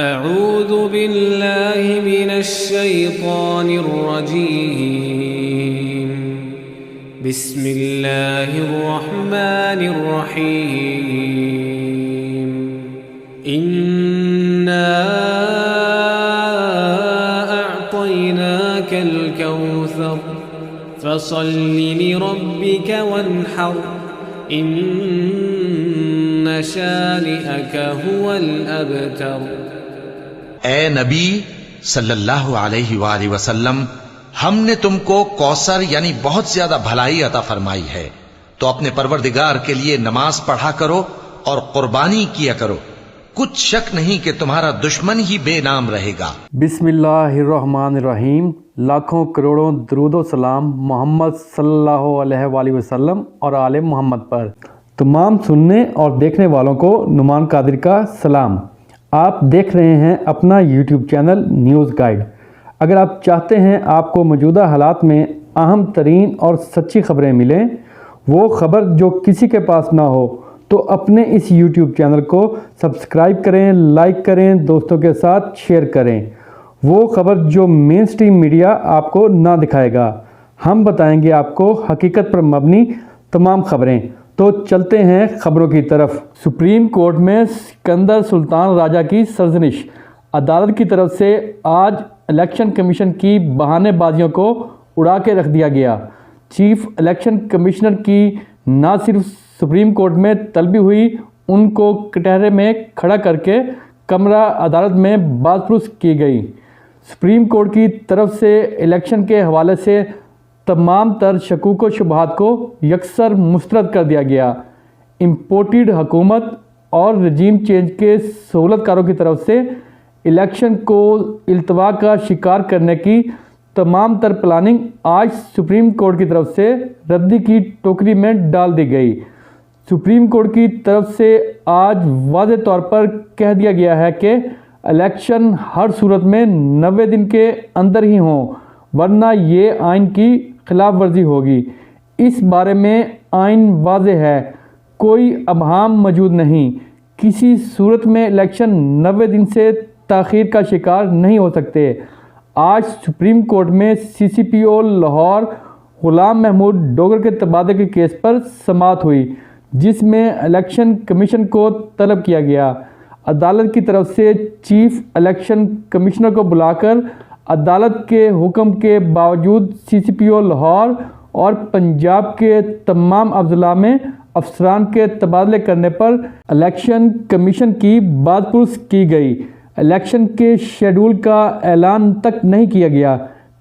अऊज़ु बिल्लाहि मिनश शैतानिर रजीम। बिस्मिल्लाहिर रहमानिर रहीम। इन्ना अअतैनाकल कौसर फसल्लि लिरब्बिक वन्हर इन्न शानिअक हुवल अबतर। ए नबी सल्लल्लाहु अलैहि वसल्लम, हमने तुमको कौसर यानी बहुत ज्यादा भलाई अता फरमाई है, तो अपने परवरदिगार के लिए नमाज पढ़ा करो और कुर्बानी किया करो। कुछ शक नहीं कि तुम्हारा दुश्मन ही बेनाम रहेगा। बिस्मिल्लाहिर्रहमानिर्रहीम। लाखों करोड़ों दरूदो सलाम मोहम्मद सल्लल्लाहु अलैहि वसल्लम और आले मोहम्मद पर। तमाम सुनने और देखने वालों को नुमान कादिर का सलाम। आप देख रहे हैं अपना YouTube चैनल न्यूज़ गाइड। अगर आप चाहते हैं आपको मौजूदा हालात में अहम तरीन और सच्ची खबरें मिलें, वो खबर जो किसी के पास ना हो, तो अपने इस YouTube चैनल को सब्सक्राइब करें, लाइक करें, दोस्तों के साथ शेयर करें। वो खबर जो मेन स्ट्रीम मीडिया आपको ना दिखाएगा, हम बताएंगे आपको हकीकत पर मबनी तमाम खबरें। तो चलते हैं खबरों की तरफ। सुप्रीम कोर्ट में सिकंदर सुल्तान राजा की सरजनिश। अदालत की तरफ से आज इलेक्शन कमीशन की बहानेबाजियों को उड़ा के रख दिया गया। चीफ इलेक्शन कमिश्नर की ना सिर्फ सुप्रीम कोर्ट में तलबी हुई, उनको कटहरे में खड़ा करके कमरा अदालत में बाज़पुरस की गई। सुप्रीम कोर्ट की तरफ से इलेक्शन के हवाले से तमाम तर शकूक व शुबहात को यकसर मुस्तरद कर दिया गया। इम्पोर्टेड हुकूमत और रजीम चेंज के सहूलतकारों की तरफ से इलेक्शन को इल्तवा का शिकार करने की तमाम तर प्लानिंग आज सुप्रीम कोर्ट की तरफ से रद्दी की टोकरी में डाल दी गई। सुप्रीम कोर्ट की तरफ से आज वाज़े तौर पर कह दिया गया है कि इलेक्शन हर सूरत में 90 दिन के अंदर ही हों, वरना ये आइन की खिलाफ वर्जी होगी। इस बारे में आइन वाज़े है, कोई अबहाम मौजूद नहीं। किसी सूरत में इलेक्शन 90 दिन से ताख़ीर का शिकार नहीं हो सकते। आज सुप्रीम कोर्ट में CCPO लाहौर गुलाम महमूद डोगर के तबादले के केस पर समाअत हुई, जिसमें इलेक्शन कमीशन को तलब किया गया। अदालत की तरफ से चीफ इलेक्शन कमिश्नर को बुलाकर अदालत के हुक्म के बावजूद CCPO लाहौर और पंजाब के तमाम अजला में अफसरान के तबादले करने पर इलेक्शन कमीशन की बाज़पुरस की गई। इलेक्शन के शेड्यूल का ऐलान तक नहीं किया गया।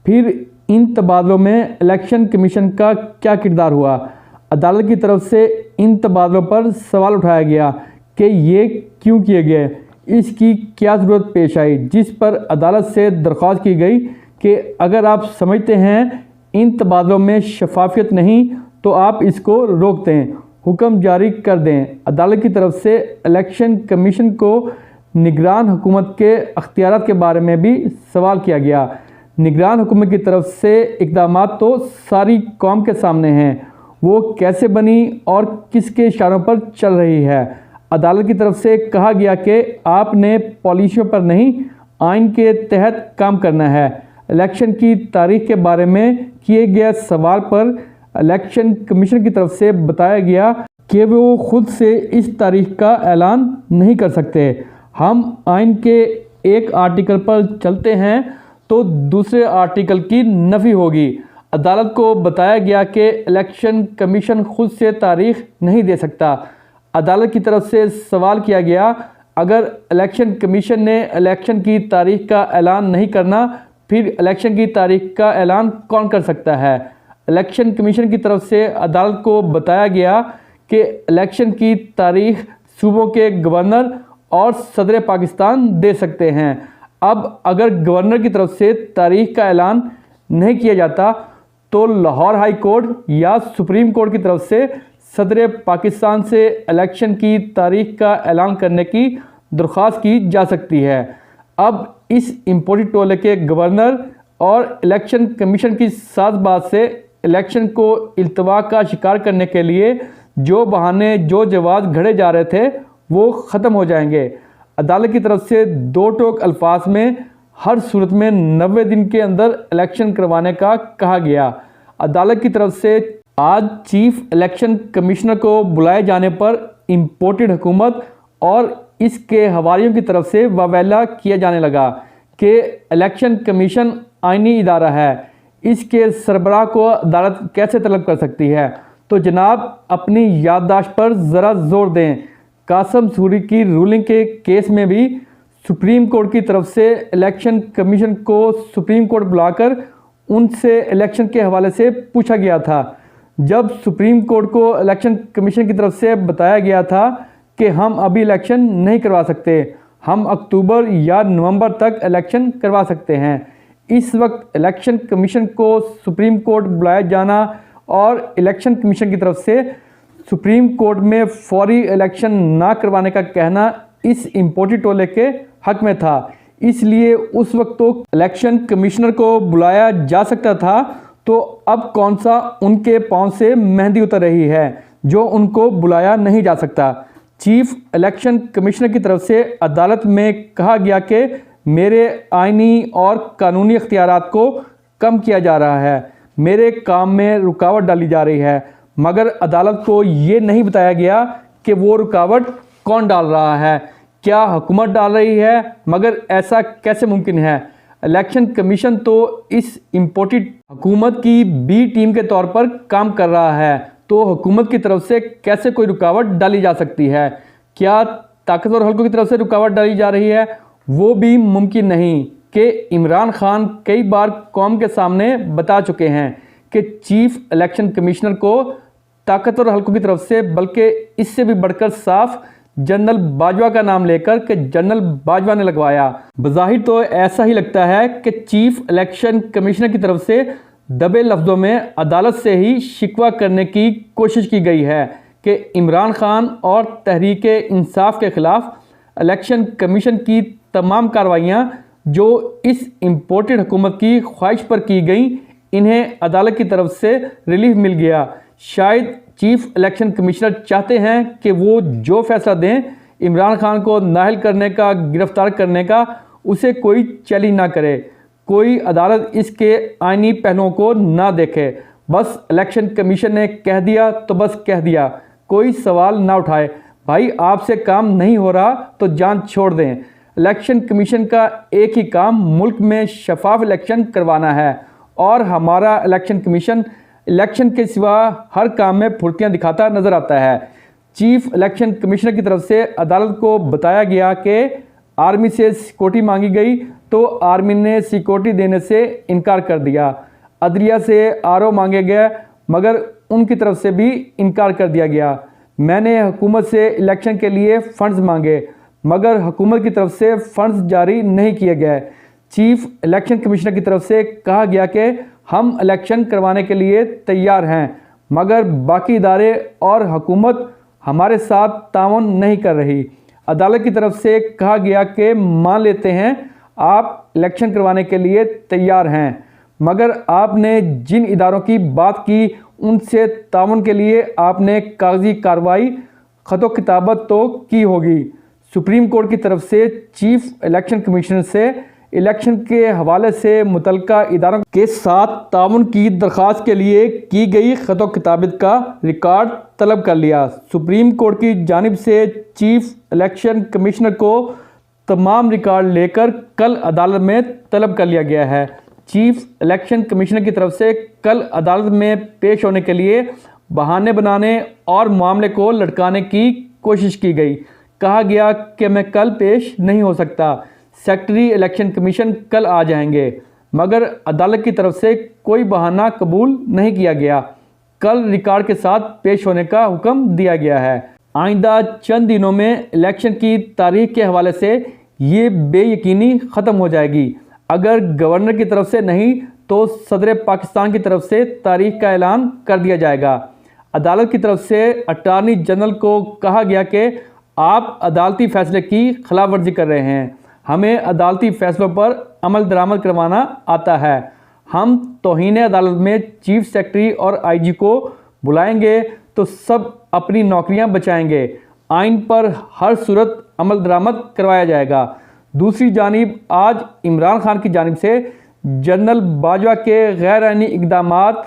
फिर इन तबादलों में इलेक्शन कमीशन का क्या किरदार हुआ? अदालत की तरफ से इन तबादलों पर सवाल उठाया गया कि ये क्यों किए गए, इसकी क्या ज़रूरत पेश आई, जिस पर अदालत से दरख्वास्त की गई कि अगर आप समझते हैं इन तबादलों में शफाफियत नहीं तो आप इसको रोक दें, हुक्म जारी कर दें। अदालत की तरफ से इलेक्शन कमीशन को निगरान हुकूमत के अख्तियारात के बारे में भी सवाल किया गया। निगरान हुकूमत की तरफ से इक़दामात तो सारी कौम के सामने हैं, वो कैसे बनी और किसके इशारों पर चल रही है। अदालत की तरफ से कहा गया कि आपने पॉलिसियों पर नहीं, आइन के तहत काम करना है। इलेक्शन की तारीख के बारे में किए गए सवाल पर इलेक्शन कमीशन की तरफ से बताया गया कि वो खुद से इस तारीख का ऐलान नहीं कर सकते। हम आइन के एक आर्टिकल पर चलते हैं तो दूसरे आर्टिकल की नफ़ी होगी। अदालत को बताया गया कि इलेक्शन कमीशन खुद से तारीख नहीं दे सकता। अदालत की तरफ से सवाल किया गया, अगर इलेक्शन कमीशन ने इलेक्शन की तारीख का ऐलान नहीं करना, फिर इलेक्शन की तारीख का ऐलान कौन कर सकता है? इलेक्शन कमीशन की तरफ से अदालत को बताया गया कि इलेक्शन की तारीख सूबों के गवर्नर और सदर पाकिस्तान दे सकते हैं। अब अगर गवर्नर की तरफ से तारीख का ऐलान नहीं किया जाता तो लाहौर हाई कोर्ट या सुप्रीम कोर्ट की तरफ से सदर पाकिस्तान से इलेक्शन की तारीख का ऐलान करने की दरख्वास्त की जा सकती है। अब इस इम्पोर्टेड टोले के गवर्नर और इलेक्शन कमीशन की साज़बाज़ से इलेक्शन को इल्तवा का शिकार करने के लिए जो बहाने जो जवाब घड़े जा रहे थे वो ख़त्म हो जाएंगे। अदालत की तरफ से दो टोक अल्फाज में हर सूरत में 90 दिन के अंदर इलेक्शन करवाने का कहा गया। अदालत की तरफ से आज चीफ इलेक्शन कमिश्नर को बुलाए जाने पर इम्पोर्टेड हुकूमत और इसके हवालियों की तरफ से वावेला किया जाने लगा कि इलेक्शन कमीशन आईनी इदारा है, इसके सरबराह को अदालत कैसे तलब कर सकती है। तो जनाब अपनी याददाश्त पर ज़रा जोर दें। कासम सूरी की रूलिंग के केस में भी सुप्रीम कोर्ट की तरफ से इलेक्शन कमीशन को सुप्रीम कोर्ट बुलाकर उनसे इलेक्शन के हवाले से पूछा गया था। जब सुप्रीम कोर्ट को इलेक्शन कमीशन की तरफ से बताया गया था कि हम अभी इलेक्शन नहीं करवा सकते, हम अक्टूबर या नवंबर तक इलेक्शन करवा सकते हैं। इस वक्त इलेक्शन कमीशन को सुप्रीम कोर्ट बुलाया जाना और इलेक्शन कमीशन की तरफ से सुप्रीम कोर्ट में फौरी इलेक्शन ना करवाने का कहना इस इम्पोर्टेड टोले के हक में था। इसलिए उस वक्त तो इलेक्शन कमिश्नर को बुलाया जा सकता था, तो अब कौन सा उनके पांव से मेहंदी उतर रही है जो उनको बुलाया नहीं जा सकता। चीफ इलेक्शन कमिश्नर की तरफ से अदालत में कहा गया कि मेरे आईनी और कानूनी इख्तियारात को कम किया जा रहा है, मेरे काम में रुकावट डाली जा रही है, मगर अदालत को ये नहीं बताया गया कि वो रुकावट कौन डाल रहा है, क्या हुकूमत डाल रही है। मगर ऐसा कैसे मुमकिन है? इलेक्शन कमीशन तो इस इम्पोर्टेड हुकूमत की बी टीम के तौर पर काम कर रहा है, तो हुकूमत की तरफ से कैसे कोई रुकावट डाली जा सकती है? क्या ताकतवर हल्कों की तरफ से रुकावट डाली जा रही है? वो भी मुमकिन नहीं कि इमरान खान कई बार कौम के सामने बता चुके हैं कि चीफ इलेक्शन कमिश्नर को ताकतवर हल्कों की तरफ से, बल्कि इससे भी बढ़कर साफ जनरल बाजवा का नाम लेकर कि जनरल बाजवा ने लगवाया। बज़ाहिर तो ऐसा ही लगता है कि चीफ इलेक्शन कमिश्नर की तरफ से दबे लफ्ज़ों में अदालत से ही शिकवा करने की कोशिश की गई है कि इमरान खान और तहरीक इंसाफ के ख़िलाफ़ इलेक्शन कमीशन की तमाम कार्रवाइयाँ जो इस इम्पोर्टेड हुकूमत की ख्वाहिश पर की गई, इन्हें अदालत की तरफ से रिलीफ मिल गया। शायद चीफ इलेक्शन कमिश्नर चाहते हैं कि वो जो फैसला दें इमरान खान को नाअहल करने का, गिरफ्तार करने का, उसे कोई चैलेंज ना करे, कोई अदालत इसके आईनी पहलुओं को ना देखे। बस इलेक्शन कमीशन ने कह दिया तो बस कह दिया, कोई सवाल ना उठाए। भाई आपसे काम नहीं हो रहा तो जान छोड़ दें। इलेक्शन कमीशन का एक ही काम मुल्क में शफाफ इलेक्शन करवाना है और हमारा इलेक्शन कमीशन इलेक्शन के सिवा हर काम में फुर्तियाँ दिखाता नज़र आता है। चीफ इलेक्शन कमिश्नर की तरफ से अदालत को बताया गया कि आर्मी से सिक्योरिटी मांगी गई तो आर्मी ने सिक्योरिटी देने से इनकार कर दिया। अदलिया से आरओ मांगे गए मगर उनकी तरफ से भी इनकार कर दिया गया। मैंने हुकूमत से इलेक्शन के लिए फ़ंड्स मांगे मगर हुकूमत की तरफ से फ़ंड्स जारी नहीं किए गए। चीफ इलेक्शन कमिश्नर की तरफ से कहा गया कि हम इलेक्शन करवाने के लिए तैयार हैं मगर बाकी इदारे और हुकूमत हमारे साथ ताउन नहीं कर रही। अदालत की तरफ से कहा गया कि मान लेते हैं आप इलेक्शन करवाने के लिए तैयार हैं मगर आपने जिन इदारों की बात की उनसे ताउन के लिए आपने कागजी कार्रवाई ख़तो किताबत तो की होगी। सुप्रीम कोर्ट की तरफ से चीफ इलेक्शन कमिश्नर से इलेक्शन के हवाले से मुतल्लिका इदारों के साथ ताउन की दरख्वास्त के लिए की गई ख़तो किताबत का रिकॉर्ड तलब कर लिया। सुप्रीम कोर्ट की जानिब से चीफ इलेक्शन कमिश्नर को तमाम रिकॉर्ड लेकर कल अदालत में तलब कर लिया गया है। चीफ इलेक्शन कमिश्नर की तरफ से कल अदालत में पेश होने के लिए बहाने बनाने और मामले को लटकाने की कोशिश की गई। कहा गया कि मैं कल पेश नहीं हो सकता, सेक्रेटरी इलेक्शन कमीशन कल आ जाएंगे, मगर अदालत की तरफ से कोई बहाना कबूल नहीं किया गया। कल रिकॉर्ड के साथ पेश होने का हुक्म दिया गया है। आइंदा चंद दिनों में इलेक्शन की तारीख के हवाले से ये बेयकीनी ख़त्म हो जाएगी। अगर गवर्नर की तरफ से नहीं तो सदर पाकिस्तान की तरफ से तारीख का ऐलान कर दिया जाएगा। अदालत की तरफ से अटार्नी जनरल को कहा गया कि आप अदालती फ़ैसले की खिलाफ वर्जी कर रहे हैं, हमें अदालती फ़ैसलों पर अमल दरामद करवाना आता है। हम तौहीन अदालत में चीफ सेक्रेटरी और आईजी को बुलाएंगे तो सब अपनी नौकरियां बचाएंगे। आइन पर हर सूरत अमल दरामद करवाया जाएगा। दूसरी जानिब आज इमरान खान की जानिब से जनरल बाजवा के गैर आईनी इक़दामात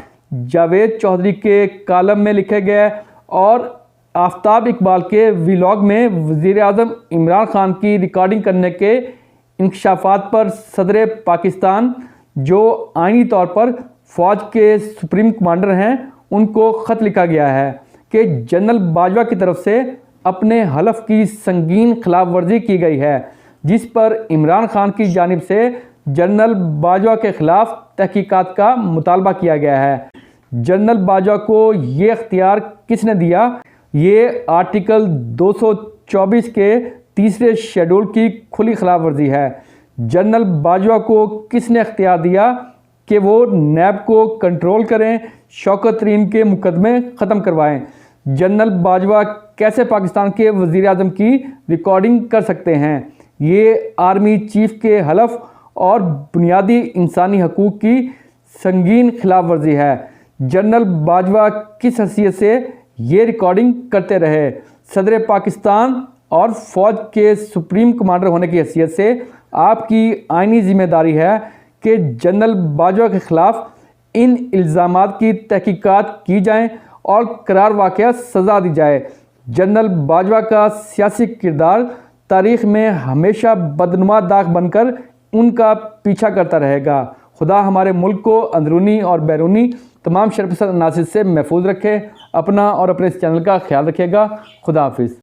जावेद चौधरी के कालम में लिखे गए और आफ्ताब इकबाल के व्लॉग में वज़ीर आज़म इमरान खान की रिकॉर्डिंग करने के इंकशाफात पर सदर पाकिस्तान जो आईनी तौर पर फ़ौज के सुप्रीम कमांडर हैं उनको ख़त लिखा गया है कि जनरल बाजवा की तरफ से अपने हलफ की संगीन खिलाफ वर्जी की गई है, जिस पर इमरान खान की जानिब से जनरल बाजवा के ख़िलाफ़ तहकीकात का मुतालबा किया गया है। जनरल बाजवा को ये इख्तियार किसने दिया? ये आर्टिकल 224 के तीसरे शेड्यूल की खुली खिलाफ वर्जी है। जनरल बाजवा को किसने इख्तियार दिया कि वो नैब को कंट्रोल करें, शौकत तरीन के मुकदमे ख़त्म करवाएं? जनरल बाजवा कैसे पाकिस्तान के वज़ीर आज़म की रिकॉर्डिंग कर सकते हैं? ये आर्मी चीफ के हलफ और बुनियादी इंसानी हकूक़ की संगीन खिलाफ वर्जी है। जनरल बाजवा किस हैसियत से ये रिकॉर्डिंग करते रहे? सदर पाकिस्तान और फ़ौज के सुप्रीम कमांडर होने की हैसियत से आपकी आईनी ज़िम्मेदारी है कि जनरल बाजवा के ख़िलाफ़ इन इल्ज़ामात की तहकीकात की जाएँ और करार वाक़या सज़ा दी जाए। जनरल बाजवा का सियासी किरदार तारीख़ में हमेशा बदनुमा दाग बनकर उनका पीछा करता रहेगा। खुदा हमारे मुल्क को अंदरूनी और बैरूनी तमाम शर्पसंद अनासिर से महफूज रखे। अपना और अपने इस चैनल का ख्याल रखिएगा। खुदा हाफिज़।